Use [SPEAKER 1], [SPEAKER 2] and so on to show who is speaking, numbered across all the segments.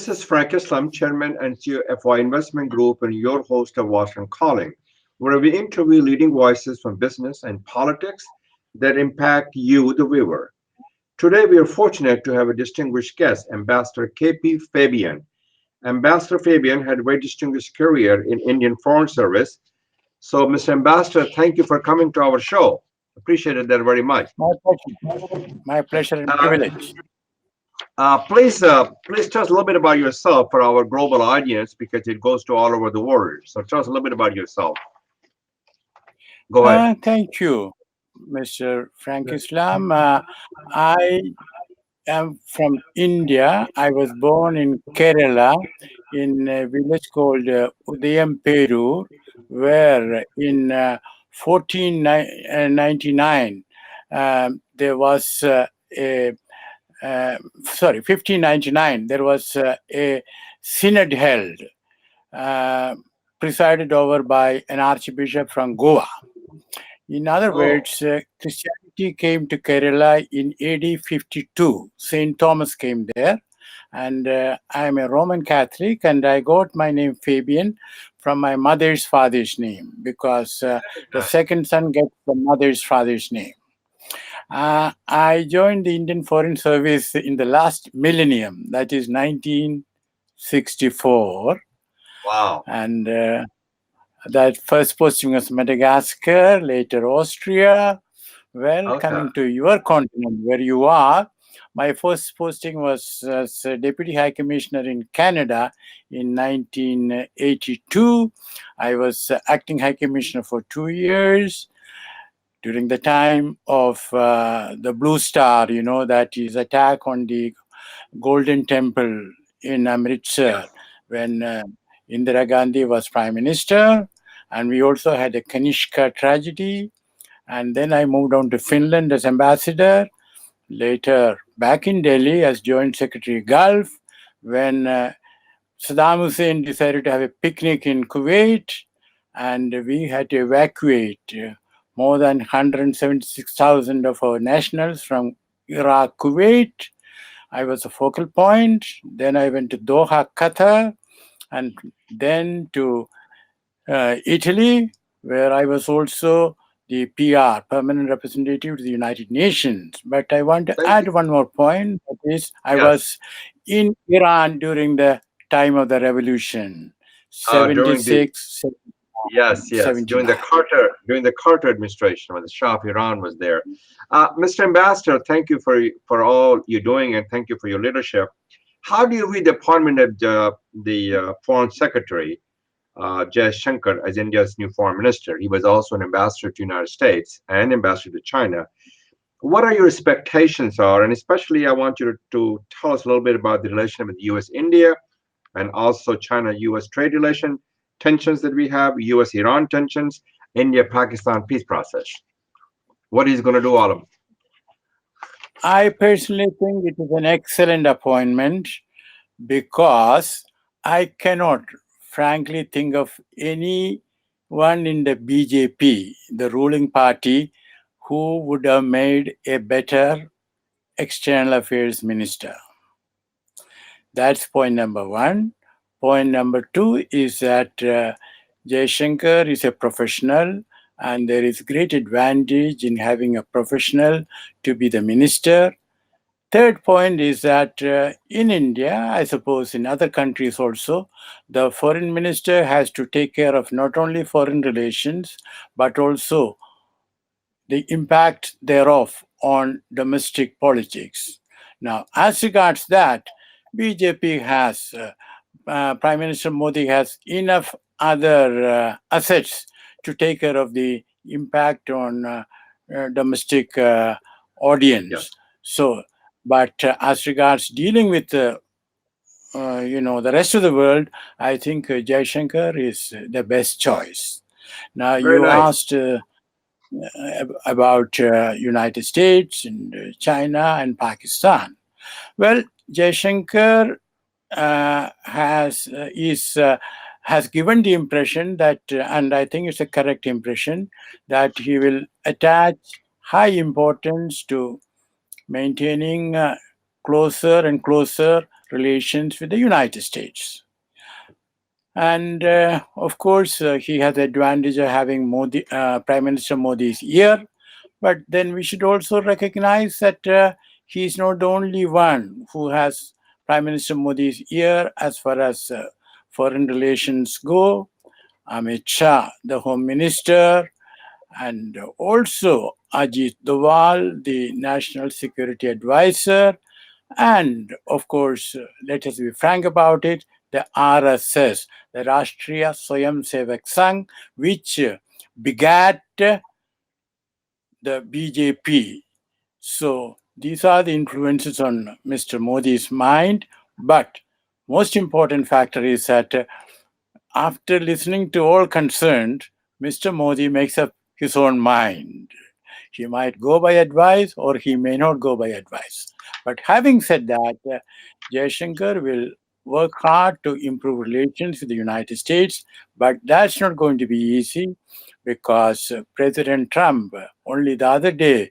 [SPEAKER 1] This is Frank Islam, Chairman and CEO of FY Investment Group, and your host of Washington Calling, where we interview leading voices from business and politics that impact you, the viewer. Today, we are fortunate to have a distinguished guest, Ambassador KP Fabian. Ambassador Fabian had a very distinguished career in Indian Foreign Service. So, Mr. Ambassador, thank you for coming to our show. Appreciated that very much.
[SPEAKER 2] My pleasure. My pleasure and
[SPEAKER 1] Uh,
[SPEAKER 2] privilege.
[SPEAKER 1] please tell us a little bit about yourself for our global audience because it goes to all over the world. So tell us a little bit about yourself. Go ahead.
[SPEAKER 2] Thank you, Mr. Frank Islam. I am from India. I was born in Kerala in a village called Udayamperu, where in 1499 there was a 1599, there was a synod held, uh, presided over by an archbishop from Goa. In other
[SPEAKER 1] Oh,
[SPEAKER 2] words, Christianity came to Kerala in AD 52. Saint Thomas came there, and I am a Roman Catholic, and I got my name Fabian from my mother's father's name because the second son gets the mother's father's name. I joined the Indian Foreign Service in the last millennium, that is 1964,
[SPEAKER 1] wow.
[SPEAKER 2] and that first posting was Madagascar, later Austria. Well,
[SPEAKER 1] Okay.
[SPEAKER 2] coming to your continent where you are, my first posting was as a Deputy High Commissioner in Canada in 1982. I was acting High Commissioner for 2 years during the time of the Blue Star, that is attack on the Golden Temple in Amritsar
[SPEAKER 1] Yes.
[SPEAKER 2] when Indira Gandhi was Prime Minister. And we also had a Kanishka tragedy. And then I moved on to Finland as ambassador, later back in Delhi as Joint Secretary Gulf, when Saddam Hussein decided to have a picnic in Kuwait, and we had to evacuate more than 176,000 of our nationals from Iraq, Kuwait. I was a focal point. Then I went to Doha, Qatar, and then to Italy, where I was also the PR, permanent representative to the United Nations. But I want to
[SPEAKER 1] Thank you.
[SPEAKER 2] add one more point. That is, I
[SPEAKER 1] Yes.
[SPEAKER 2] was in Iran during the time of the revolution,
[SPEAKER 1] During the
[SPEAKER 2] 76,
[SPEAKER 1] yes,
[SPEAKER 2] 79.
[SPEAKER 1] during the Carter administration when the Shah of Iran was there. Mr. Ambassador, thank you for all you're doing and thank you for your leadership. How do you read the appointment of the Foreign Secretary? Jay Shankar as India's new foreign minister. He was also an ambassador to the United States and ambassador to China. What are your expectations are, and especially I want you to tell us a little bit about the relationship with U.S.-India and also China-U.S. trade relation tensions that we have, U.S.-Iran tensions, India-Pakistan peace process. What he's going to do, all of them.
[SPEAKER 2] I personally think it is an excellent appointment because I cannot, frankly, think of anyone in the BJP, the ruling party, who would have made a better external affairs minister. That's point number one. Point number two is that Jaishankar is a professional, and there is great advantage in having a professional to be the minister. Third point is that in India, I suppose in other countries also, the foreign minister has to take care of not only foreign relations, but also the impact thereof on domestic politics. Now, as regards that, BJP has, Prime Minister Modi has enough other assets to take care of the impact on domestic audience.
[SPEAKER 1] Yes,
[SPEAKER 2] So, but as regards dealing with the rest of the world, I think Jaishankar is the best choice. Now,
[SPEAKER 1] very
[SPEAKER 2] you
[SPEAKER 1] nice.
[SPEAKER 2] asked about United States and China and Pakistan. Well, Jaishankar has given the impression that, and I think it's a correct impression, that he will attach high importance to maintaining closer and closer relations with the United States. And of course, he has the advantage of having Prime Minister Modi's ear. But then we should also recognize that he is not the only one who has Prime Minister Modi's ear as far as foreign relations go. Amit Shah, the Home Minister, and also Ajit Doval, the National Security Advisor, and of course, let us be frank about it, the RSS, the Rashtriya Swayam Sevak Sangh, which begat the BJP. So these are the influences on Mr. Modi's mind. But most important factor is that after listening to all concerned, Mr. Modi makes up his own mind. He might go by advice or he may not go by advice. But having said that, Jaishankar will work hard to improve relations with the United States, but that's not going to be easy because President Trump only the other day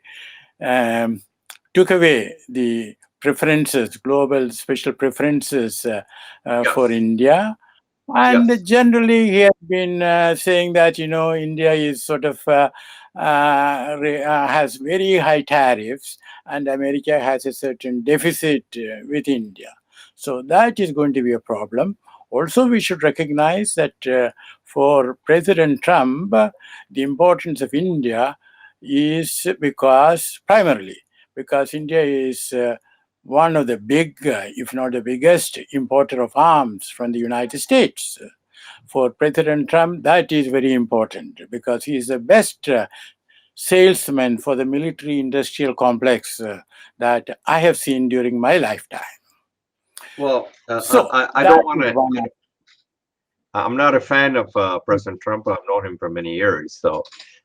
[SPEAKER 2] took away the preferences, global special preferences for
[SPEAKER 1] Yes.
[SPEAKER 2] India. And
[SPEAKER 1] Yes.
[SPEAKER 2] generally, he has been saying that, India is sort of has very high tariffs, and America has a certain deficit with India. So that is going to be a problem. Also, we should recognize that for President Trump, the importance of India is primarily because India is one of the big, if not the biggest, importer of arms from the United States. For President Trump, that is very important because he is the best salesman for the military industrial complex that I have seen during my lifetime.
[SPEAKER 1] Well,
[SPEAKER 2] So
[SPEAKER 1] I
[SPEAKER 2] that
[SPEAKER 1] don't want
[SPEAKER 2] is
[SPEAKER 1] to.
[SPEAKER 2] one.
[SPEAKER 1] I'm not a fan of President Trump. I've known him for many years,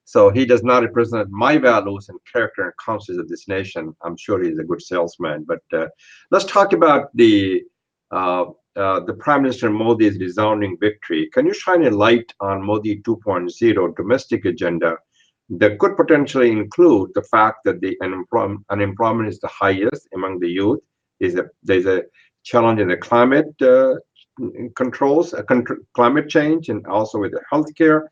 [SPEAKER 1] so he does not represent my values and character and conscience of this nation. I'm sure he's a good salesman, but let's talk about the Prime Minister Modi's resounding victory. Can you shine a light on Modi 2.0 domestic agenda that could potentially include the fact that the unemployment is the highest among the youth? There's a challenge in the climate controls, climate change, and also with the healthcare,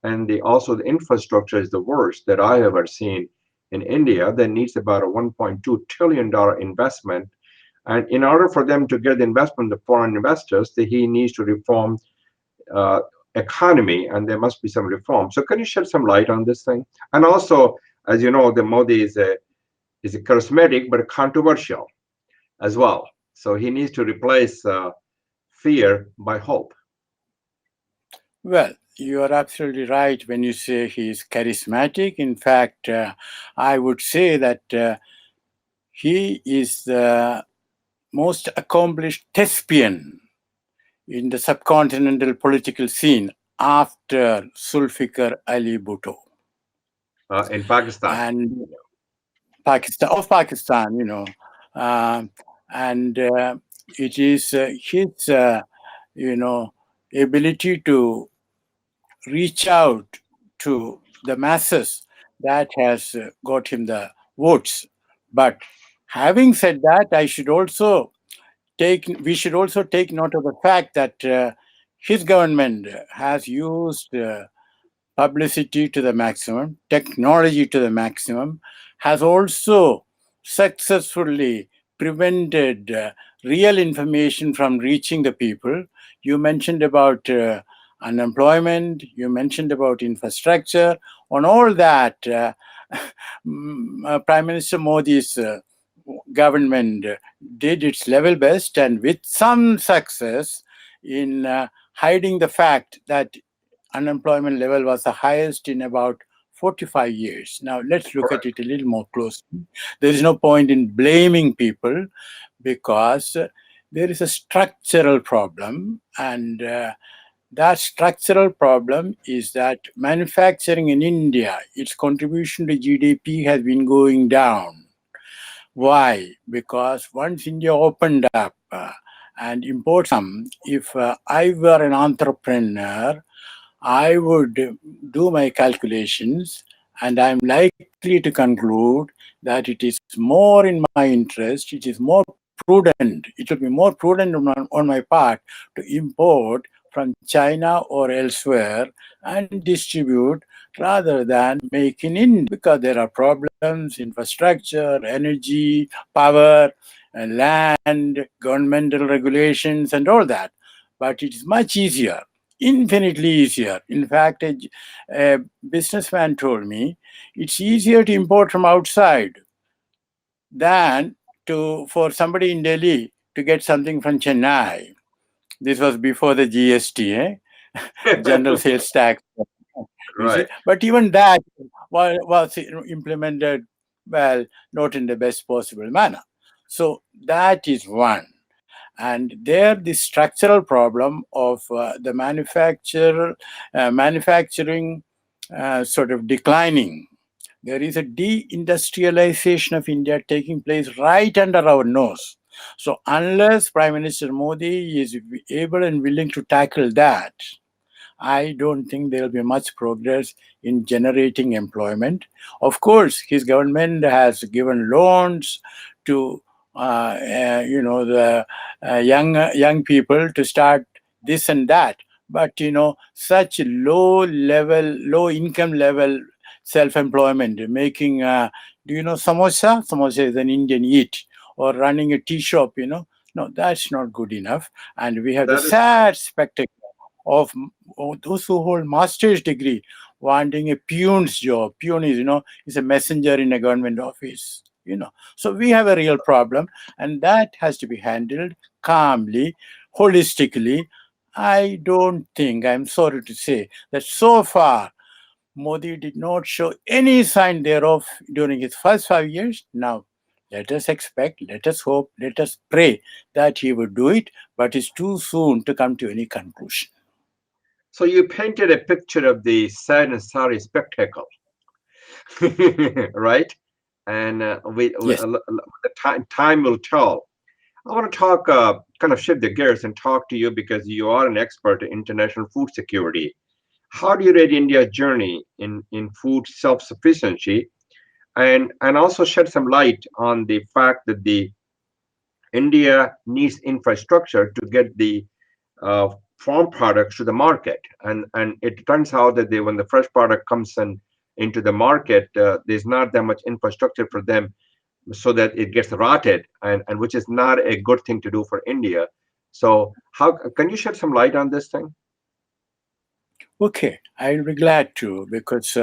[SPEAKER 1] and also the infrastructure is the worst that I have ever seen in India. That needs about a 1.2 trillion dollar investment, and in order for them to get the investment, the foreign investors, he needs to reform uh, economy, and there must be some reform. So, can you shed some light on this thing? And also, as you know, the Modi is a charismatic but controversial as well. So he needs to replace fear by hope.
[SPEAKER 2] Well, you are absolutely right when you say he is charismatic. In fact, I would say that he is the most accomplished thespian in the subcontinental political scene after Zulfikar Ali Bhutto.
[SPEAKER 1] In Pakistan.
[SPEAKER 2] And Pakistan, and it is his, ability to reach out to the masses that has got him the votes. But having said that, we should also take note of the fact that his government has used publicity to the maximum, technology to the maximum, has also successfully prevented real information from reaching the people. You mentioned about unemployment, you mentioned about infrastructure. On all that, Prime Minister Modi's government did its level best and with some success in hiding the fact that unemployment level was the highest in about 45 years. Now, let's look at
[SPEAKER 1] Correct.
[SPEAKER 2] it a little more closely. There is no point in blaming people because there is a structural problem, and that structural problem is that manufacturing in India, its contribution to GDP has been going down. Why? Because once India opened up and import some, if I were an entrepreneur, I would do my calculations and I'm likely to conclude that it is more in my interest, it is more prudent. It will be more prudent on my part to import from China or elsewhere and distribute rather than make in India, because there are problems, infrastructure, energy, power, land, governmental regulations, and all that. But it is much easier, infinitely easier. In fact, a businessman told me it's easier to import from outside than for somebody in Delhi to get something from Chennai. This was before the GST, General Sales Tax. You see,
[SPEAKER 1] Right.
[SPEAKER 2] but even that was implemented, well, not in the best possible manner. So that is one. And there, the structural problem of the manufacturing sort of declining. There is a deindustrialization of India taking place right under our nose. So unless Prime Minister Modi is able and willing to tackle that, I don't think there will be much progress in generating employment. Of course, his government has given loans to the young people to start this and that. But such low income level self-employment, making do you know samosa? Samosa is an Indian eat, or running a tea shop. No, that's not good enough. And we have the
[SPEAKER 1] That is
[SPEAKER 2] sad spectacle of those who hold master's degree wanting a peon's job. Peon is a messenger in a government office. So we have a real problem, and that has to be handled calmly, holistically. I don't think, I'm sorry to say, that so far Modi did not show any sign thereof during his first 5 years. Now, let us expect, let us hope, let us pray that he would do it, but it's too soon to come to any conclusion.
[SPEAKER 1] so you painted a picture of the sad and sorry spectacle, right? And
[SPEAKER 2] Yes.
[SPEAKER 1] the time will tell. I want to talk, kind of shift the gears and talk to you because you are an expert in international food security. How do you rate India's journey in food self-sufficiency, and also shed some light on the fact that the India needs infrastructure to get the farm products to the market, and it turns out that when the fresh product comes into the market, there's not that much infrastructure for them, so that it gets rotted, and which is not a good thing to do for India. So how can you shed some light on this thing?
[SPEAKER 2] Okay, I'll be glad to, because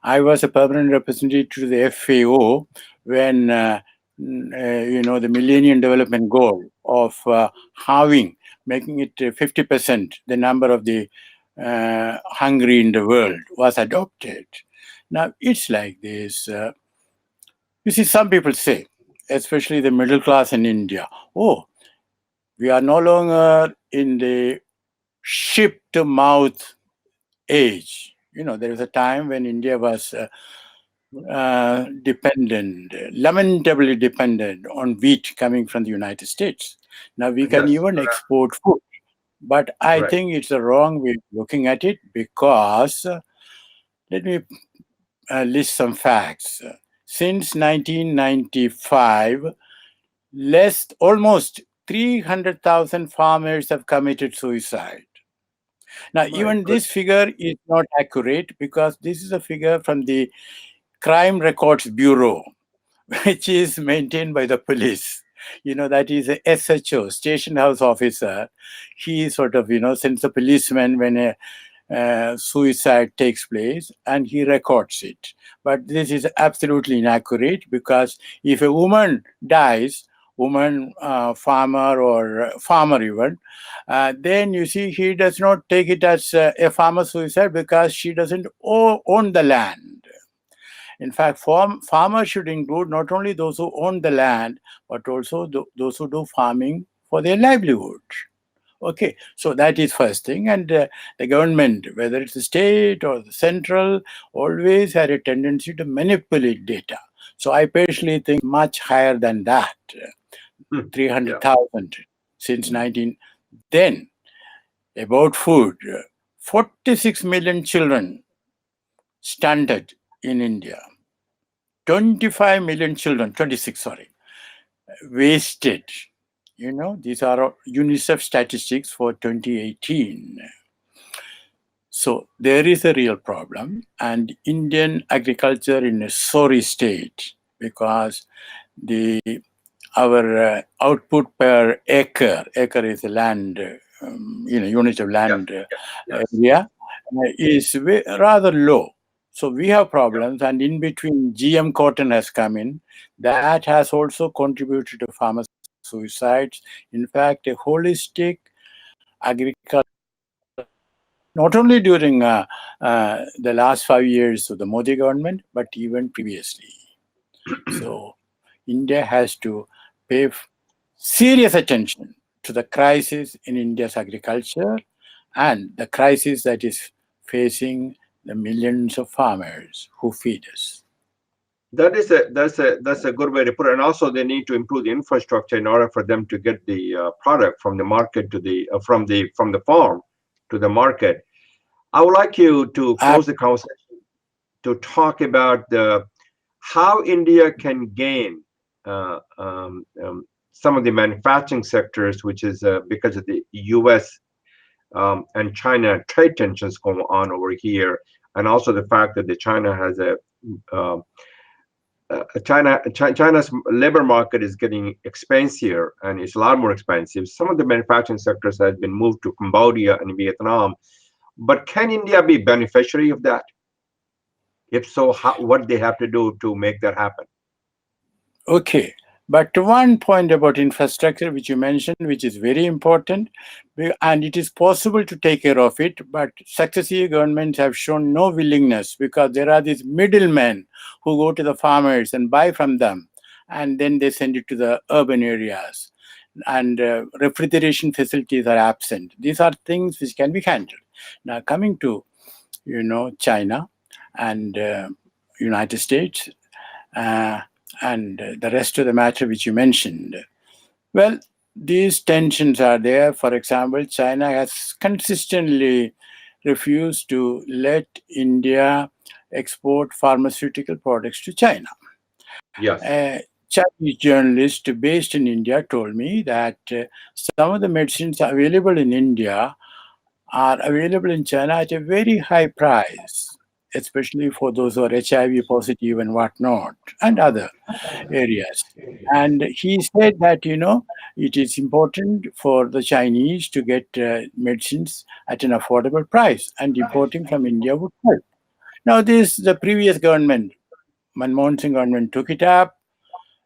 [SPEAKER 2] I was a permanent representative to the FAO when the Millennium Development Goal of halving, making it 50% the number of the hungry in the world was adopted. Now it's like this. You see, some people say, especially the middle class in India, oh, we are no longer in the ship to mouth age. There was a time when India was dependent, lamentably dependent on wheat coming from the United States. Now we can
[SPEAKER 1] Yes,
[SPEAKER 2] even export food. But I
[SPEAKER 1] right.
[SPEAKER 2] think it's a wrong way of looking at it, because let me list some facts. Since 1995, almost 300,000 farmers have committed suicide. Now,
[SPEAKER 1] My
[SPEAKER 2] even this
[SPEAKER 1] goodness.
[SPEAKER 2] figure is not accurate, because this is a figure from the Crime Records Bureau, which is maintained by the police. That is a SHO, Station House Officer. He sort of, sends a policeman when a suicide takes place, and he records it. But this is absolutely inaccurate, because if a woman dies, farmer or farmer even, then you see he does not take it as a farmer suicide, because she doesn't own the land. In fact, farmers should include not only those who own the land, but also those who do farming for their livelihood. Okay, so that is first thing. And the government, whether it's the state or the central, always had a tendency to manipulate data. So I personally think much higher than that,
[SPEAKER 1] Hmm. Yeah.
[SPEAKER 2] 300,000 since 19. Then, about food, 46 million children stunted in India. 25 million children, 26, sorry, wasted. These are UNICEF statistics for 2018. So there is a real problem, and Indian agriculture in a sorry state because the our output per acre is a land, unit of
[SPEAKER 1] Yeah.
[SPEAKER 2] land
[SPEAKER 1] Yes.
[SPEAKER 2] area, is rather low. So we have problems, and in between, GM cotton has come in. That has also contributed to farmer suicides. In fact, a holistic agriculture, not only during the last 5 years of the Modi government, but even previously. So India has to pay serious attention to the crisis in India's agriculture and the crisis that is facing the millions of farmers who feed us.
[SPEAKER 1] That's a good way to put it. And also, they need to improve the infrastructure in order for them to get the product from the market to the from the farm to the market. I would like you to close the conversation to talk about how India can gain some of the manufacturing sectors, which is because of the U.S. And China trade tensions going on over here, and also the fact that the China has um, China's labor market is getting expensive, and it's a lot more expensive. Some of the manufacturing sectors have been moved to Cambodia and Vietnam, but can India be beneficiary of that? If so, what they have to do to make that happen?
[SPEAKER 2] Okay. But one point about infrastructure, which you mentioned, which is very important, and it is possible to take care of it, but successive governments have shown no willingness because there are these middlemen who go to the farmers and buy from them, and then they send it to the urban areas. And refrigeration facilities are absent. These are things which can be handled. Now, coming to, China and United States, uh, and the rest of the matter which you mentioned. Well, these tensions are there. For example, China has consistently refused to let India export pharmaceutical products to China.
[SPEAKER 1] Yes.
[SPEAKER 2] A Chinese journalist based in India told me that some of the medicines available in India are available in China at a very high price, especially for those who are HIV positive and whatnot, and other areas. And he said that, it is important for the Chinese to get medicines at an affordable price, and importing from India would help. Now, the previous government, Manmohan Singh government, took it up.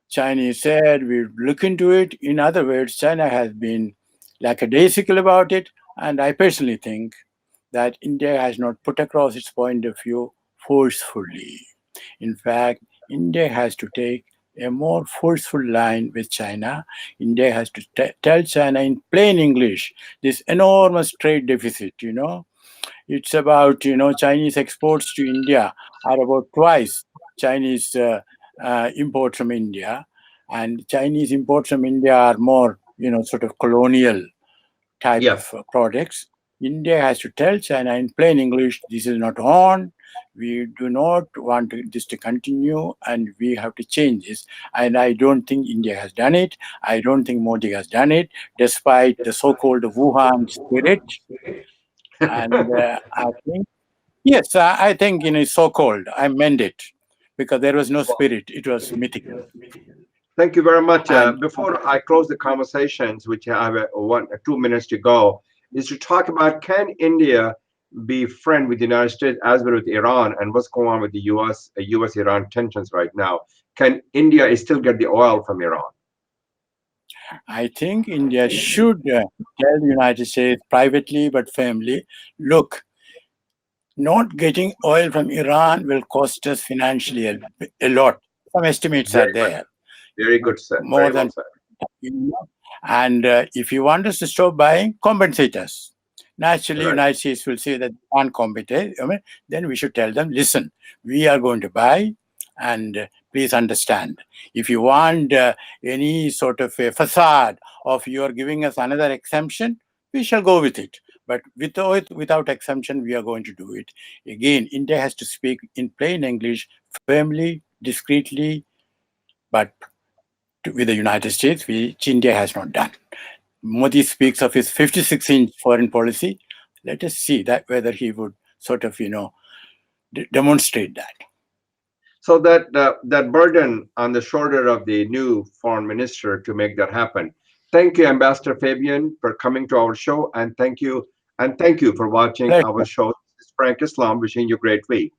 [SPEAKER 2] Chinese said, we'll look into it. In other words, China has been lackadaisical about it. And I personally think that India has not put across its point of view forcefully. In fact, India has to take a more forceful line with China. India has to tell China in plain English this enormous trade deficit, it's about, Chinese exports to India are about twice Chinese imports from India. And Chinese imports from India are more, sort of colonial type of
[SPEAKER 1] Yes.
[SPEAKER 2] products. India has to tell China in plain English, this is not on. We do not want this to continue, and we have to change this. And I don't think India has done it. I don't think Modi has done it, despite the so-called Wuhan spirit. And I think, yes, I think so-called. I meant it because there was no spirit. It was mythical.
[SPEAKER 1] Thank you very much.
[SPEAKER 2] And
[SPEAKER 1] Before I close the conversations, which have 2 minutes to go, is to talk about, can India be friend with the United States as well with Iran, and what's going on with the U.S. Iran tensions right now? Can India still get the oil from Iran?
[SPEAKER 2] I think India should tell the United States privately but firmly, look, not getting oil from Iran will cost us financially a lot. Some estimates are
[SPEAKER 1] Very good.
[SPEAKER 2] there,
[SPEAKER 1] Very good, sir.
[SPEAKER 2] more
[SPEAKER 1] Very well
[SPEAKER 2] than,
[SPEAKER 1] said.
[SPEAKER 2] and if you want us to stop buying, compensate us. Naturally,
[SPEAKER 1] Right.
[SPEAKER 2] United States will say that they can't compensate. Then we should tell them, listen, we are going to buy, and please understand. If you want any sort of a facade of you are giving us another exemption, we shall go with it. But without exemption, we are going to do it. Again, India has to speak in plain English, firmly, discreetly, but with the United States, which India has not done. Modi speaks of his 56-inch foreign policy. Let us see that whether he would sort of, demonstrate that.
[SPEAKER 1] So that burden on the shoulder of the new foreign minister to make that happen. Thank you, Ambassador Fabian, for coming to our show, and thank you for watching our
[SPEAKER 2] Pleasure.
[SPEAKER 1] show. This is Frank Islam wishing you a great week.